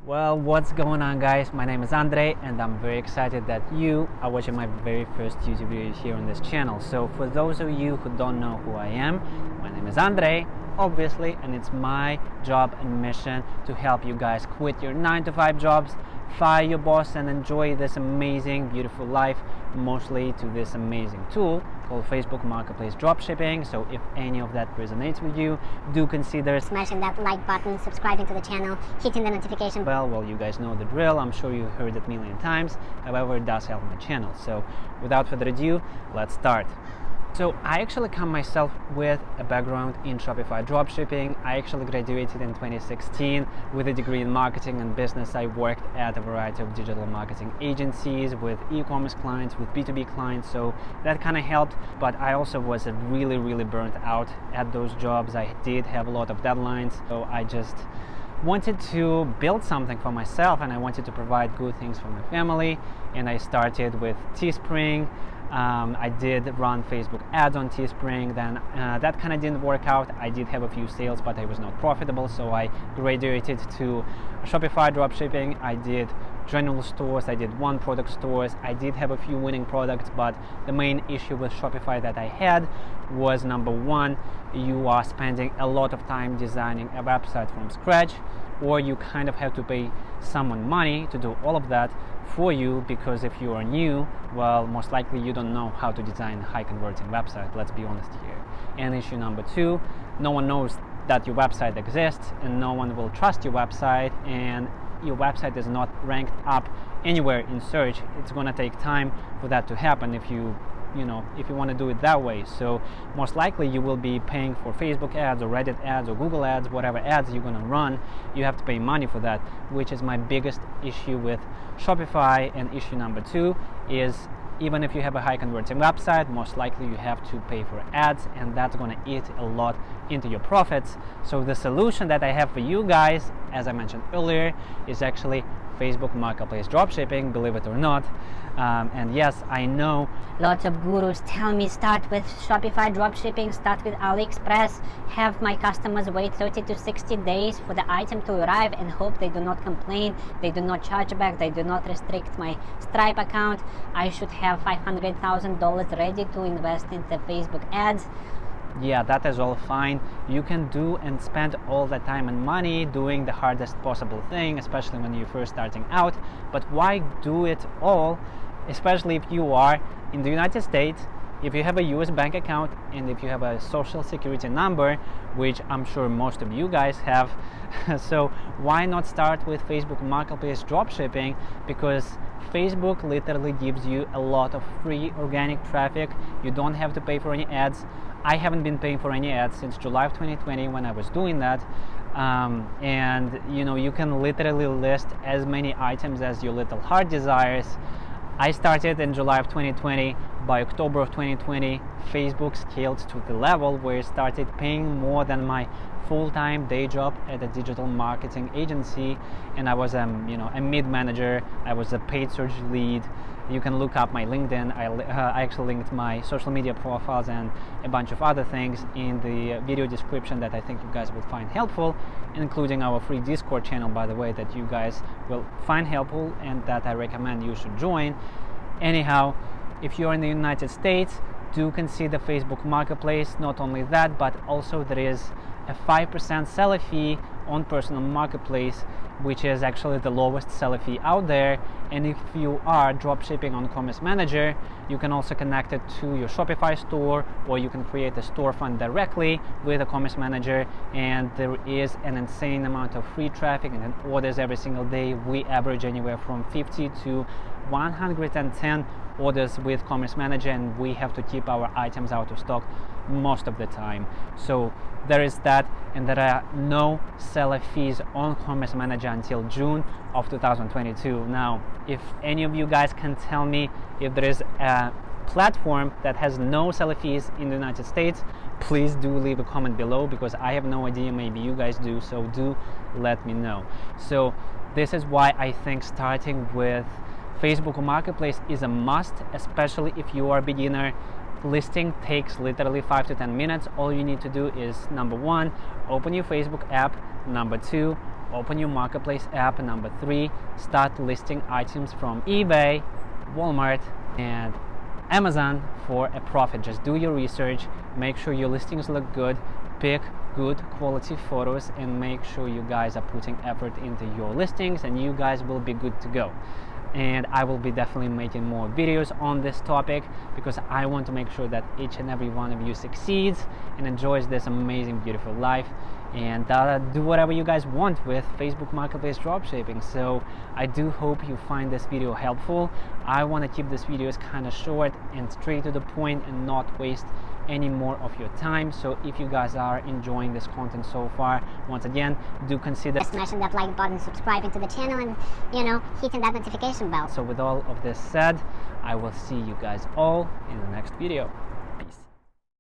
Well, what's going on, guys? My name is Andre and I'm very excited that you are watching my very first YouTube video here on this channel. So for those of you who don't know who I am, my name is Andre, obviously, and it's my job and mission to help you guys quit your 9-to-5 jobs, fire your boss, and enjoy this amazing, beautiful life, mostly to this amazing tool called Facebook Marketplace Dropshipping. So if any of that resonates with you, do consider smashing that like button, subscribing to the channel, hitting the notification lots of gurus tell me start with Shopify Dropshipping, start with AliExpress, have my customers wait 30 to 60 days for the item to arrive and hope they do not complain, they do not charge back, they do not restrict my Stripe account. I should have $500,000 ready to invest into Facebook ads. Yeah, that is all fine. You can do and spend all the time and money doing the hardest possible thing, especially when you're first starting out. But why do it all, especially if you are in the United States, if you have a US bank account, and if you have a social security number, which I'm sure most of you guys have. So why not start with Facebook Marketplace Dropshipping? Because Facebook literally gives you a lot of free organic traffic. You don't have to pay for any ads. I haven't been paying for any ads since July of 2020 when I was doing that. And you can literally list as many items as your little heart desires. I started in July of 2020. By October of 2020, Facebook scaled to the level where it started paying more than my full-time day job at a digital marketing agency, and I was a mid manager. I was a paid search lead. You can look up my LinkedIn. I actually linked my social media profiles and a bunch of other things in the video description that I think you guys will find helpful, including our free Discord channel, by the way, that you guys will find helpful and that I recommend you should join. Anyhow, if you're in the United States, do consider Facebook Marketplace. Not only that, but also there is a 5% seller fee on personal marketplace, which is actually the lowest seller fee out there. And if you are dropshipping on Commerce Manager, you can also connect it to your Shopify store, or you can create a storefront directly with a Commerce Manager, and there is an insane amount of free traffic and orders every single day. We average anywhere from 50 to 110 orders with Commerce Manager, and we have to keep our items out of stock most of the time. So there is that, and there are no seller fees on Commerce Manager until June of 2022. Now, if any of you guys can tell me if there is a platform that has no seller fees in the United States, please do leave a comment below, because I have no idea. Maybe you guys do, so do let me know. So this is why I think starting with Facebook Marketplace is a must, especially if you are a beginner. Listing takes literally 5 to 10 minutes. All you need to do is, number one, open your Facebook app. Number two, open your marketplace app. Number 3, start listing items from eBay, Walmart, and Amazon for a profit. Just do your research, make sure your listings look good, pick good quality photos, and make sure you guys are putting effort into your listings, and you guys will be good to go. And I will be definitely making more videos on this topic because I want to make sure that each and every one of you succeeds and enjoys this amazing, beautiful life, and do whatever you guys want with Facebook Marketplace dropshipping. So I do hope you find this video helpful. I want to keep these videos kind of short and straight to the point and not waste any more of your time. So if you guys are enjoying this content so far, once again, do consider smashing that like button, subscribing to the channel, and hitting that notification bell. So with all of this said, I will see you guys all in the next video.